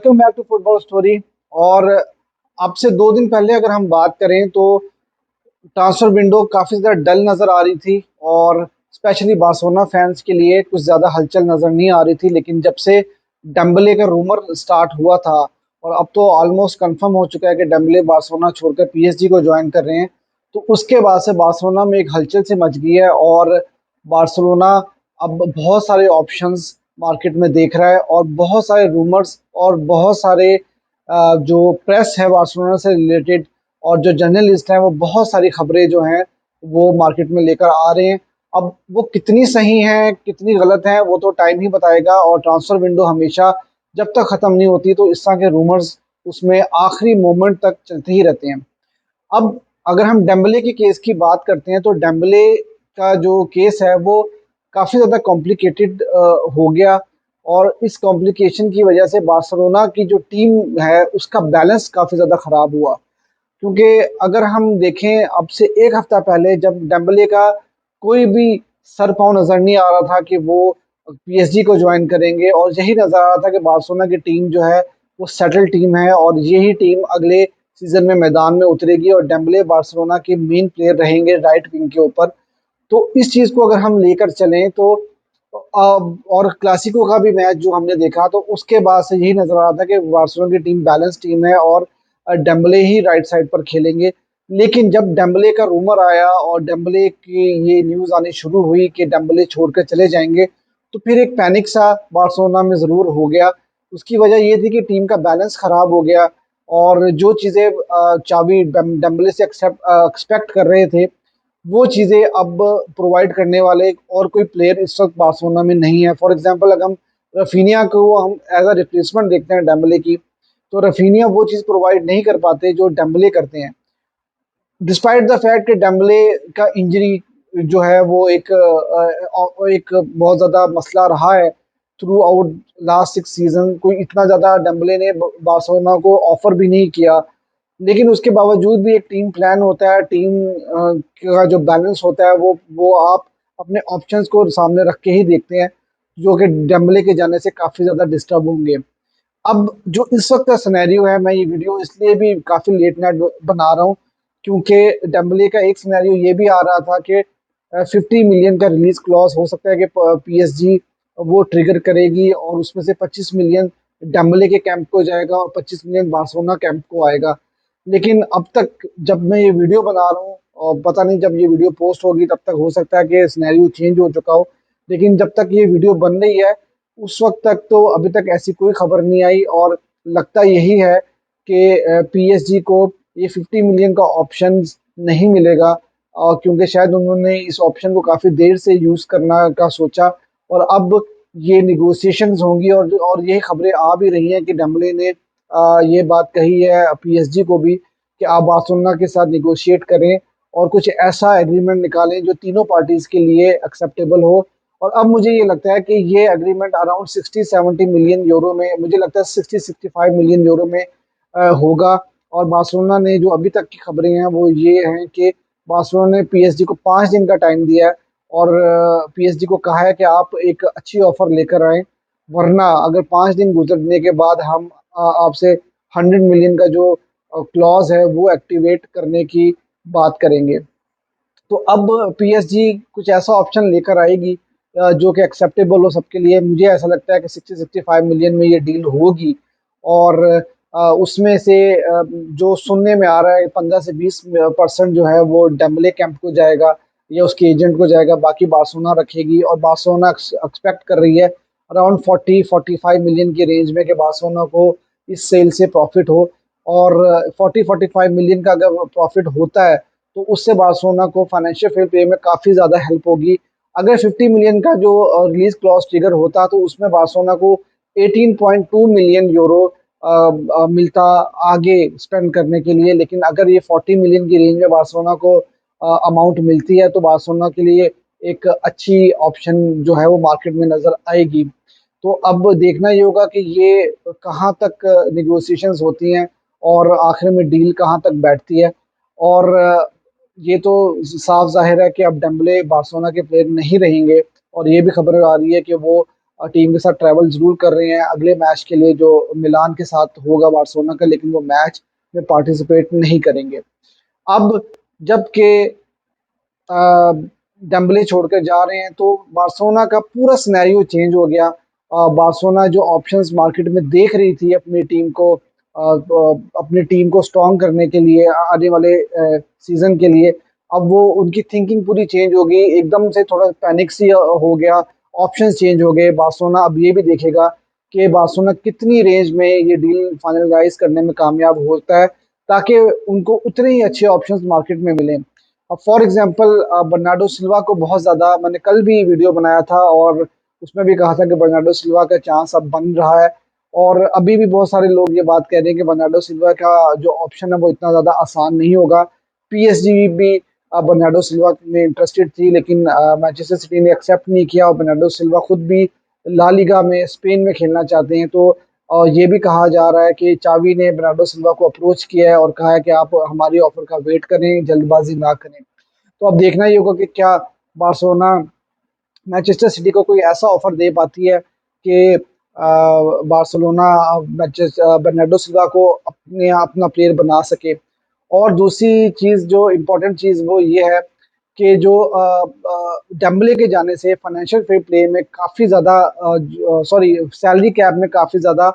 Welcome back to football story. और अब से 2 दिन पहले अगर हम बात करें तो ट्रांसफर विंडो काफ़ी ज़्यादा डल नज़र आ रही थी और स्पेशली बार्सिलोना फैंस के लिए कुछ ज़्यादा हलचल नज़र नहीं आ रही थी। लेकिन जब से डेम्बले का रूमर स्टार्ट हुआ था और अब तो ऑलमोस्ट कंफर्म हो चुका है कि डेम्बले बार्सिलोना छोड़कर पीएसजी को ज्वाइन कर रहे हैं, तो उसके बाद से बार्सिलोना में एक हलचल से मच गई है और बार्सिलोना अब बहुत सारे ऑप्शंस मार्केट में देख रहा है और बहुत सारे रूमर्स और बहुत सारे जो प्रेस है बार्सिलोना से रिलेटेड और जो जर्नलिस्ट हैं वो बहुत सारी खबरें जो हैं वो मार्केट में लेकर आ रहे हैं। अब वो कितनी सही हैं कितनी गलत हैं वो तो टाइम ही बताएगा। और ट्रांसफर विंडो हमेशा जब तक ख़त्म नहीं होती तो इस तरह के रूमर्स उसमें आखिरी मोमेंट तक चलते ही रहते हैं। अब अगर हम डेम्बले के केस की बात करते हैं तो डेम्बले का जो केस है वो काफ़ी ज़्यादा कॉम्प्लिकेटेड हो गया और इस कॉम्प्लिकेशन की वजह से बार्सिलोना की जो टीम है उसका बैलेंस काफ़ी ज़्यादा ख़राब हुआ। क्योंकि अगर हम देखें अब से एक हफ्ता पहले जब डेम्बले का कोई भी सर पाँव नज़र नहीं आ रहा था कि वो पीएसजी को ज्वाइन करेंगे और यही नज़र आ रहा था कि बार्सिलोना की टीम जो है वो सेटल टीम है और यही टीम अगले सीजन में मैदान में उतरेगी और डेम्बले बार्सिलोना के मेन प्लेयर रहेंगे राइट विंग के ऊपर। तो इस चीज़ को अगर हम लेकर चलें तो और क्लासिको का भी मैच जो हमने देखा तो उसके बाद से यही नज़र आ रहा था कि बार्सिलोना की टीम बैलेंस टीम है और डेम्बले ही राइट साइड पर खेलेंगे। लेकिन जब डेम्बले का रूमर आया और डेम्बले की ये न्यूज़ आनी शुरू हुई कि डेम्बले छोड़कर चले जाएंगे तो फिर एक पैनिक सा बार्सिलोना में ज़रूर हो गया। उसकी वजह ये थी कि टीम का बैलेंस ख़राब हो गया और जो चीज़ें चावी डेम्बले से एक्सपेक्ट कर रहे थे वो चीज़ें अब प्रोवाइड करने वाले और कोई प्लेयर इस वक्त बार्सिलोना में नहीं है। फॉर एग्जांपल अगर हम रफीनिया को हम एज अ रिप्लेसमेंट देखते हैं डेम्बले की, तो रफीनिया वो चीज़ प्रोवाइड नहीं कर पाते जो डेम्बले करते हैं। डिस्पाइट द फैक्ट कि डेम्बले का इंजरी जो है वो एक बहुत ज़्यादा मसला रहा है थ्रू आउट लास्ट 6 सीजन। कोई इतना ज़्यादा डेम्बले ने बार्सिलोना को ऑफर भी नहीं किया, लेकिन उसके बावजूद भी एक टीम प्लान होता है, टीम का जो बैलेंस होता है वो आप अपने ऑप्शंस को सामने रख के ही देखते हैं, जो कि डेम्बले के जाने से काफ़ी ज़्यादा डिस्टर्ब होंगे। अब जो इस वक्त का सिनेरियो है, मैं ये वीडियो इसलिए भी काफ़ी लेट नाइट बना रहा हूँ क्योंकि डेम्बले का एक सिनेरियो ये भी आ रहा था कि 50 मिलियन का रिलीज क्लॉज हो सकता है कि पीएसजी वो ट्रिगर करेगी और उसमें से 25 मिलियन डेम्बले के कैंप को जाएगा और 25 मिलियन बार्सिलोना कैंप को आएगा। लेकिन अब तक जब मैं ये वीडियो बना रहा हूँ और पता नहीं जब ये वीडियो पोस्ट होगी तब तक हो सकता है कि सिनेरियो चेंज हो चुका हो, लेकिन जब तक ये वीडियो बन रही है उस वक्त तक तो अभी तक ऐसी कोई खबर नहीं आई और लगता यही है कि पीएसजी को ये 50 मिलियन का ऑप्शन नहीं मिलेगा क्योंकि शायद उन्होंने इस ऑप्शन को काफ़ी देर से यूज़ करना का सोचा और अब ये निगोशिएशंस होंगी और ये खबरें आ भी रही हैं कि डेम्बले ने ये बात कही है पीएसजी को भी कि आप बार्सिलोना के साथ निगोशिएट करें और कुछ ऐसा एग्रीमेंट निकालें जो तीनों पार्टीज के लिए एक्सेप्टेबल हो। और अब मुझे ये लगता है कि ये एग्रीमेंट अराउंड 60-70 मिलियन यूरो में, मुझे लगता है 60-65 मिलियन यूरो में होगा। और बार्सिलोना ने जो अभी तक की खबरें हैं वो ये हैं कि बार्सिलोना ने पीएसजी को 5 दिन का टाइम दिया है और पीएसजी को कहा है कि आप एक अच्छी ऑफर लेकर आए, वरना अगर 5 दिन गुजरने के बाद हम आपसे 100 मिलियन का जो क्लॉज है वो एक्टिवेट करने की बात करेंगे। तो अब पीएसजी कुछ ऐसा ऑप्शन लेकर आएगी जो कि एक्सेप्टेबल हो सबके लिए। मुझे ऐसा लगता है कि 60-65 मिलियन में ये डील होगी और उसमें से जो सुनने में आ रहा है 15 से 20% जो है वो डेम्बले कैंप को जाएगा या उसके एजेंट को जाएगा, बाकी बार्सिलोना रखेगी। और बार्सिलोना एक्सपेक्ट कर रही है अराउंड 40-45 मिलियन की रेंज में कि बार्सिलोना को इस सेल से प्रॉफिट हो। और 40-45 मिलियन का अगर प्रॉफिट होता है तो उससे बार्सिलोना को फाइनेंशियल फेयर प्ले में काफ़ी ज़्यादा हेल्प होगी। अगर 50 मिलियन का जो रिलीज क्लॉज ट्रिगर होता तो उसमें बार्सिलोना को 18.2 मिलियन यूरो मिलता आगे स्पेंड करने के लिए। लेकिन अगर ये 40 मिलियन की रेंज में बार्सिलोना को अमाउंट मिलती है तो बार्सिलोना के लिए एक अच्छी ऑप्शन जो है वो मार्केट में नज़र आएगी। तो अब देखना ये होगा कि ये कहाँ तक निगोशिएशंस होती हैं और आखिर में डील कहाँ तक बैठती है। और ये तो साफ जाहिर है कि अब डेम्बले बार्सिलोना के प्लेयर नहीं रहेंगे और ये भी खबर आ रही है कि वो टीम के साथ ट्रैवल ज़रूर कर रहे हैं अगले मैच के लिए जो मिलान के साथ होगा बार्सिलोना का, लेकिन वो मैच में पार्टिसिपेट नहीं करेंगे। अब जबकि डेम्बले छोड़कर जा रहे हैं तो बार्सिलोना का पूरा सिनेरियो चेंज हो गया। बार्सिलोना जो ऑप्शंस मार्केट में देख रही थी अपनी टीम को स्ट्रॉन्ग करने के लिए आने वाले सीजन के लिए, अब वो उनकी थिंकिंग पूरी चेंज हो गई, एकदम से थोड़ा पैनिक सी हो गया, ऑप्शंस चेंज हो गए। बार्सिलोना अब ये भी देखेगा कि बार्सिलोना कितनी रेंज में ये डील फाइनलाइज करने में कामयाब होता है, ताकि उनको उतने ही अच्छे ऑप्शंस मार्केट में मिलें। अब फॉर एग्जांपल बर्नार्डो सिल्वा को बहुत ज़्यादा, मैंने कल भी वीडियो बनाया था और उसमें भी कहा था कि बर्नार्डो सिल्वा का चांस अब बन रहा है, और अभी भी बहुत सारे लोग ये बात कह रहे हैं कि बर्नार्डो सिल्वा का जो ऑप्शन है वो इतना ज़्यादा आसान नहीं होगा। पीएसजी भी बर्नार्डो सिल्वा में इंटरेस्टेड थी, लेकिन मैनचेस्टर सिटी ने एक्सेप्ट नहीं किया, और बर्नार्डो सिल्वा खुद भी ला लीगा में स्पेन में खेलना चाहते हैं। तो ये भी कहा जा रहा है कि चावी ने बर्नार्डो सिल्वा को अप्रोच किया है और कहा है कि आप हमारी ऑफर का वेट करें, जल्दबाजी ना करें। तो अब देखना ये होगा कि क्या बार्सिलोना मैनचेस्टर सिटी को कोई ऐसा ऑफर दे पाती है कि बार्सिलोना बर्नार्डो सिल्वा को अपने अपना प्लेयर बना सके। और दूसरी चीज़, जो इम्पोर्टेंट चीज़, वो ये है कि जो डेम्बले के जाने से फाइनेंशियल फेयर प्ले में काफ़ी ज़्यादा, सॉरी, सैलरी कैप में काफ़ी ज़्यादा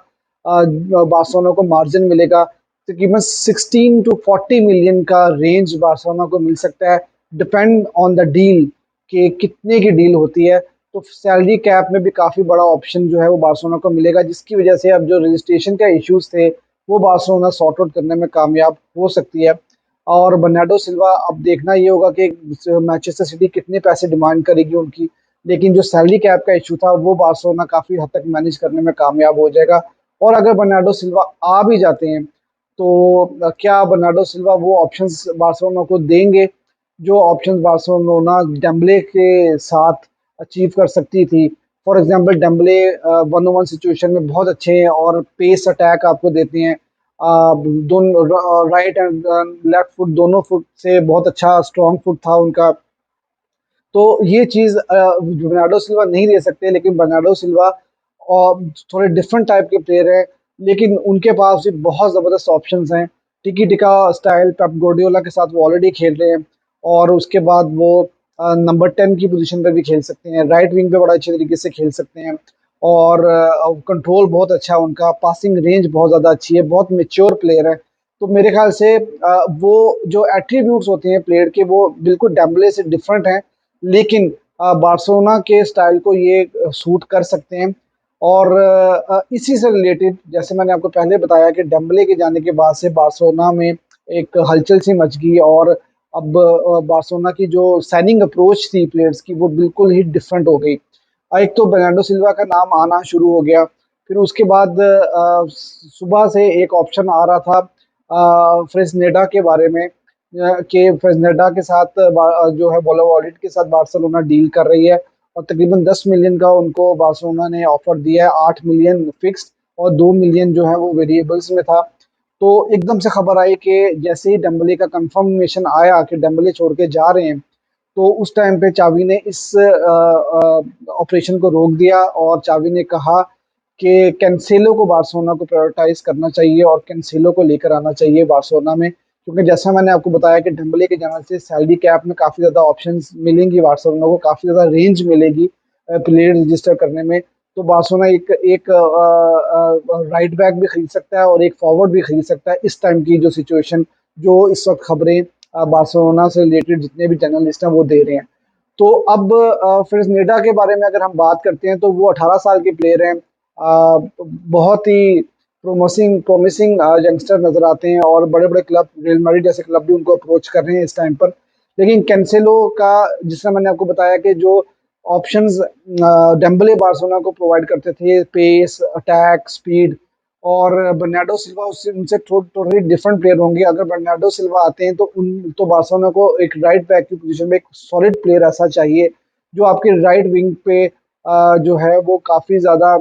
बार्सिलोना को मार्जिन मिलेगा। तकरीबन 16 टू 40 मिलियन का रेंज बार्सिलोना को मिल सकता है, डिपेंड ऑन द डील कि कितने की डील होती है। तो सैलरी कैप में भी काफ़ी बड़ा ऑप्शन जो है वो बार्सिलोना को मिलेगा, जिसकी वजह से अब जो रजिस्ट्रेशन का इश्यूज थे वो बार्सिलोना सॉर्ट आउट करने में कामयाब हो सकती है। और बर्नार्डो सिल्वा, अब देखना ये होगा कि मैनचेस्टर सिटी कितने पैसे डिमांड करेगी उनकी, लेकिन जो सैलरी कैप का इशू था वो बार्सिलोना काफ़ी हद तक मैनेज करने में कामयाब हो जाएगा। और अगर बर्नार्डो सिल्वा आ भी जाते हैं तो क्या बर्नार्डो सिल्वा वो ऑप्शंस बार्सिलोना को देंगे जो ऑप्शंस बार्सिलोना डेम्बले के साथ अचीव कर सकती थी? For example Dembele one on one situation में बहुत अच्छे हैं और पेस अटैक आपको देते हैं, दोनों राइट एंड लेफ्ट फुट, दोनों फुट से बहुत अच्छा स्ट्रॉन्ग फुट था उनका। तो ये चीज़ बर्नार्डो सिल्वा नहीं दे सकते, लेकिन बर्नार्डो सिल्वा थोड़े डिफरेंट टाइप के प्लेयर हैं, लेकिन उनके पास भी बहुत ज़बरदस्त ऑप्शंस हैं। टिकी टिका स्टाइल पेप गार्डियोला के साथ वो ऑलरेडी खेल रहे हैं, और उसके बाद वो नंबर 10 की पोजीशन पर भी खेल सकते हैं, राइट विंग पे बड़ा अच्छे तरीके से खेल सकते हैं, और कंट्रोल बहुत अच्छा है उनका, पासिंग रेंज बहुत ज़्यादा अच्छी है, बहुत मेच्योर प्लेयर है। तो मेरे ख्याल से वो जो एट्रीब्यूट्स होते हैं प्लेयर के वो बिल्कुल डेम्बले से डिफरेंट हैं, लेकिन बार्सिलोना के स्टाइल को ये सूट कर सकते हैं। और इसी से रिलेटेड, जैसे मैंने आपको पहले बताया कि डेम्बले के जाने के बाद से बार्सिलोना में एक हलचल सी मच गई, और अब बार्सिलोना की जो साइनिंग अप्रोच थी प्लेयर्स की वो बिल्कुल ही डिफरेंट हो गई। एक तो बर्नार्डो सिल्वा का नाम आना शुरू हो गया, फिर उसके बाद सुबह से एक ऑप्शन आ रहा था फ्रेस्नेडा के बारे में, कि फ्रेस्नेडा के साथ जो है वॉलेट के साथ बार्सिलोना डील कर रही है, और तकरीबन 10 मिलियन का उनको बार्सिलोना ने ऑफर दिया है, 8 मिलियन फिक्स्ड और 2 मिलियन जो है वो वेरिएबल्स में था। तो एकदम से खबर आई कि जैसे ही डेम्बले का कंफर्मेशन आया कि डेम्बले छोड़ के जा रहे हैं, तो उस टाइम पे चावी ने इस ऑपरेशन को रोक दिया, और चावी ने कहा कि कैंसेलो को बार्सिलोना को प्रायोरिटाइज करना चाहिए और कैंसेलो को लेकर आना चाहिए बार्सिलोना में, क्योंकि जैसा मैंने आपको बताया कि डेम्बले के जाने से सैलरी कैप में काफ़ी ज़्यादा ऑप्शंस मिलेंगी बार्सिलोना को, काफ़ी ज़्यादा रेंज मिलेगी प्लेयर रजिस्टर करने में। तो बार्सिलोना एक एक राइट बैक भी खरीद सकता है और एक फॉरवर्ड भी खरीद सकता है, इस टाइम की जो सिचुएशन, जो इस वक्त खबरें बार्सिलोना से रिलेटेड जितने भी जर्नलिस्ट हैं वो दे रहे हैं। तो अब फ्रेस्नेडा के बारे में अगर हम बात करते हैं तो वो 18 साल के प्लेयर हैं, बहुत ही प्रोमिसिंग यंगस्टर नजर आते हैं, और बड़े बड़े क्लब, रियल मैड्रिड जैसे क्लब भी उनको अप्रोच कर रहे हैं इस टाइम पर। लेकिन कैंसेलो का, जिसमें मैंने आपको बताया कि जो ऑप्शंस डेम्बले बार्सिलोना को प्रोवाइड करते थे, पेस, अटैक, स्पीड, और बर्नार्डो सिल्वा उससे उनसे टोटली डिफरेंट प्लेयर होंगे। अगर बर्नार्डो सिल्वा आते हैं तो बार्सिलोना को एक राइट बैक की पोजीशन में एक सॉलिड प्लेयर ऐसा चाहिए जो आपके राइट विंग पे जो है वो काफ़ी ज़्यादा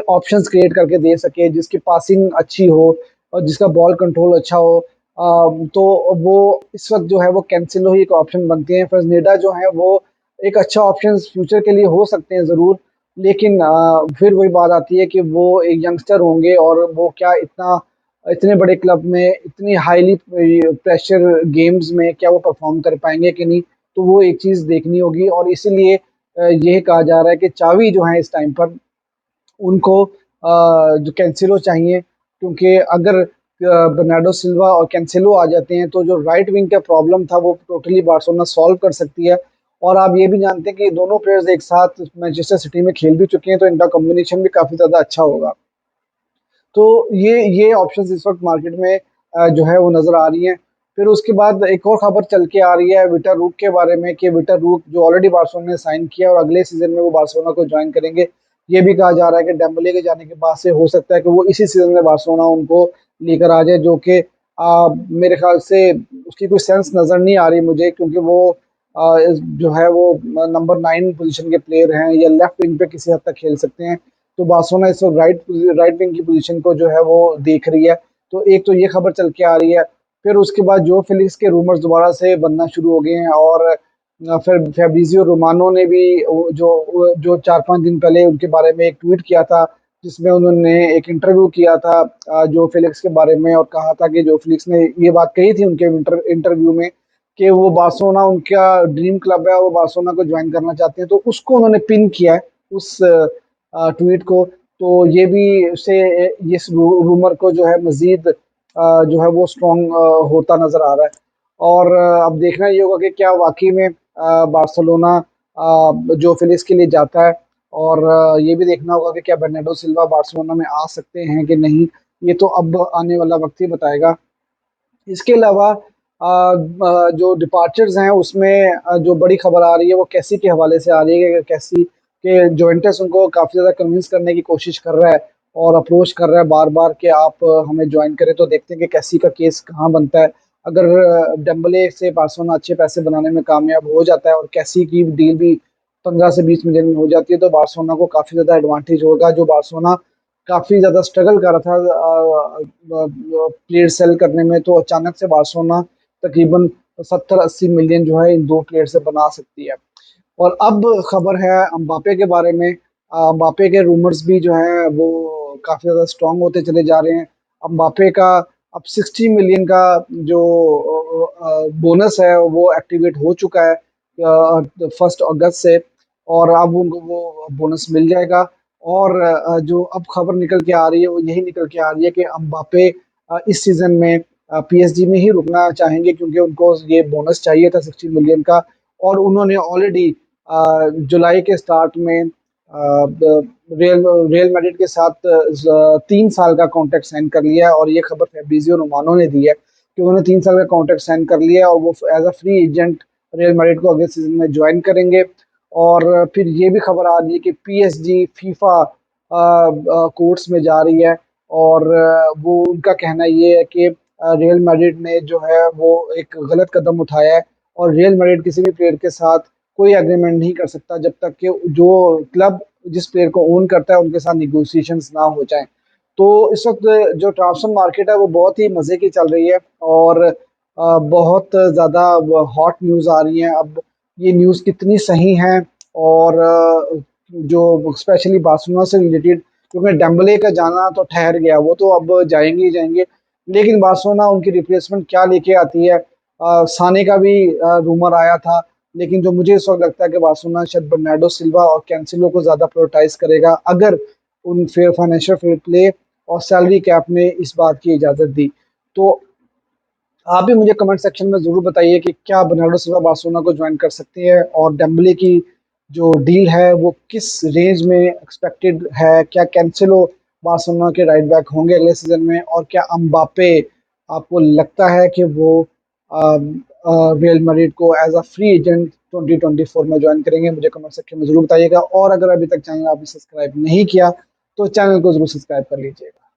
ऑप्शंस क्रिएट करके दे सके, जिसकी पासिंग अच्छी हो और जिसका बॉल कंट्रोल अच्छा हो। तो वो इस वक्त जो है वो कैंसिलो ही एक ऑप्शन बनते हैं। फ्रेस्नेडा जो है वो एक अच्छा ऑप्शन फ्यूचर के लिए हो सकते हैं ज़रूर, लेकिन फिर वही बात आती है कि वो एक यंगस्टर होंगे और वो क्या इतने बड़े क्लब में इतनी हाईली प्रेशर गेम्स में क्या वो परफॉर्म कर पाएंगे कि नहीं। तो वो एक चीज़ देखनी होगी और इसीलिए ये कहा जा रहा है कि चावी जो है इस टाइम पर उनको जो कैंसिलो चाहिए, क्योंकि अगर बर्नार्डो सिल्वा और कैंसिलो आ जाते हैं तो जो राइट विंग का प्रॉब्लम था वो टोटली बार्सिलोना सॉल्व कर सकती है। और आप ये भी जानते हैं कि ये दोनों प्लेयर्स एक साथ मैनचेस्टर सिटी में खेल भी चुके हैं, तो इनका कॉम्बिनेशन भी काफ़ी ज़्यादा अच्छा होगा। तो ये ऑप्शंस इस वक्त मार्केट में जो है वो नज़र आ रही हैं। फिर उसके बाद एक और खबर चल के आ रही है विटर रूक के बारे में कि विटर रूक जो ऑलरेडी बार्सिलोना ने साइन किया और अगले सीजन में वो बार्सिलोना को ज्वाइन करेंगे। ये भी कहा जा रहा है कि डेम्बले के जाने के बाद से हो सकता है कि वो इसी सीजन में बार्सिलोना उनको लेकर आ जाए, जो कि मेरे ख्याल से उसकी कोई सेंस नज़र नहीं आ रही मुझे, क्योंकि वो जो है वो नंबर 9 पोजीशन के प्लेयर हैं या लेफ्ट विंग पे किसी हद तक खेल सकते हैं। तो बार्सिलोना इस वक्त राइट विंग की पोजीशन को जो है वो देख रही है। तो एक तो ये खबर चल के आ रही है। फिर उसके बाद जो फेलिक्स के रूमर्स दोबारा से बनना शुरू हो गए हैं और फिर फैब्रिजियो रोमानो ने भी जो 4-5 दिन पहले उनके बारे में एक ट्वीट किया था, जिसमें उन्होंने एक इंटरव्यू किया था जो फेलिक्स के बारे में, और कहा था कि जो फेलिक्स ने ये बात कही थी उनके इंटरव्यू में कि वो बार्सिलोना उनका ड्रीम क्लब है और वो बार्सिलोना को ज्वाइन करना चाहते हैं, तो उसको उन्होंने पिन किया है उस ट्वीट को। तो ये भी उससे इस रूमर को जो है मजीद जो है वो स्ट्रॉन्ग होता नजर आ रहा है। और अब देखना ये होगा कि क्या वाकई में बार्सिलोना जो फिलिक्स के लिए जाता है, और ये भी देखना होगा कि क्या बर्नार्डो सिल्वा बार्सिलोना में आ सकते हैं कि नहीं। ये तो अब आने वाला वक्त ही बताएगा। इसके अलावा जो डिपार्चर्स हैं उसमें जो बड़ी खबर आ रही है वो कैसी के हवाले से आ रही है कि कैसी के जुवेंटस उनको काफ़ी ज़्यादा कन्विंस करने की कोशिश कर रहा है और अप्रोच कर रहा है बार बार कि आप हमें ज्वाइन करें। तो देखते हैं कि कैसी का केस कहाँ बनता है। अगर डेम्बले से बार्सिलोना अच्छे पैसे बनाने में कामयाब हो जाता है और कैसी की डील भी 15 से 20 मिलियन में हो जाती है, तो बार्सिलोना को काफ़ी ज़्यादा एडवांटेज होगा। जो बार्सिलोना काफ़ी ज़्यादा स्ट्रगल कर रहा था प्लेयर सेल करने में, तो अचानक से बार्सिलोना तकरीबन 70-80 मिलियन जो है इन दो प्लेयर से बना सकती है। और अब खबर है अम्बापे के बारे में। अम्बापे के रूमर्स भी जो हैं वो काफ़ी ज़्यादा स्ट्रॉन्ग होते चले जा रहे हैं। अम्बापे का अब 60 मिलियन का जो बोनस है वो एक्टिवेट हो चुका है 1 अगस्त से, और अब उनको वो बोनस मिल जाएगा। और जो अब खबर निकल के आ रही है वो यही निकल के आ रही है कि अम्बापे इस सीज़न में पीएसजी में ही रुकना चाहेंगे, क्योंकि उनको ये बोनस चाहिए था 60 मिलियन का। और उन्होंने ऑलरेडी जुलाई के स्टार्ट में रियल रियल मैड्रिड के साथ 3 साल का कॉन्ट्रैक्ट साइन कर लिया है, और ये खबर फैब्रिजियो रोमानो ने दी है कि उन्होंने 3 साल का कॉन्ट्रैक्ट साइन कर लिया है और वो as a free agent Real Madrid को अगले सीजन में ज्वाइन करेंगे। और फिर ये भी खबर आ रही है कि पीएसजी फीफा कोर्ट्स में जा रही है, और वो उनका कहना ये है कि रियल मैड्रिड ने जो है वो एक गलत कदम उठाया है, और रियल मैड्रिड किसी भी प्लेयर के साथ कोई एग्रीमेंट नहीं कर सकता जब तक कि जो क्लब जिस प्लेयर को ओन करता है उनके साथ निगोशिएशंस ना हो जाएं। तो इस वक्त जो ट्रांसफर मार्केट है वो बहुत ही मज़े की चल रही है, और बहुत ज़्यादा हॉट न्यूज़ आ रही हैं। अब ये न्यूज़ कितनी सही हैं, और जो स्पेशली बार्सिलोना से रिलेटेड, क्योंकि डेम्बले का जाना तो ठहर गया, वो तो अब जाएंगे ही जाएंगे, लेकिन बार्सिलोना उनकी रिप्लेसमेंट क्या लेके आती है। साने का भी रूमर आया था, लेकिन जो मुझे इस वक्त लगता है कि बार्सिलोना शायद बर्नार्डो सिल्वा और कैंसिलो को ज़्यादा प्रायोरिटाइज करेगा, अगर उन फेयर फाइनेंशियल फेयर प्ले और सैलरी कैप ने इस बात की इजाज़त दी। तो आप भी मुझे कमेंट सेक्शन में ज़रूर बताइए कि क्या बर्नार्डो सिल्वा बार्सिलोना को ज्वाइन कर सकते हैं, और डेम्बले की जो डील है वो किस रेंज में एक्सपेक्टेड है। क्या कैंसिलो बार्सिलोना के राइट बैक होंगे अगले सीजन में, और क्या अम्बापे आपको लगता है कि वो रियल मैड्रिड को एज अ फ्री एजेंट 2024 में ज्वाइन करेंगे। मुझे कमेंट सेक्शन में ज़रूर बताइएगा, और अगर अभी तक चैनल आपने सब्सक्राइब नहीं किया तो चैनल को ज़रूर सब्सक्राइब कर लीजिएगा।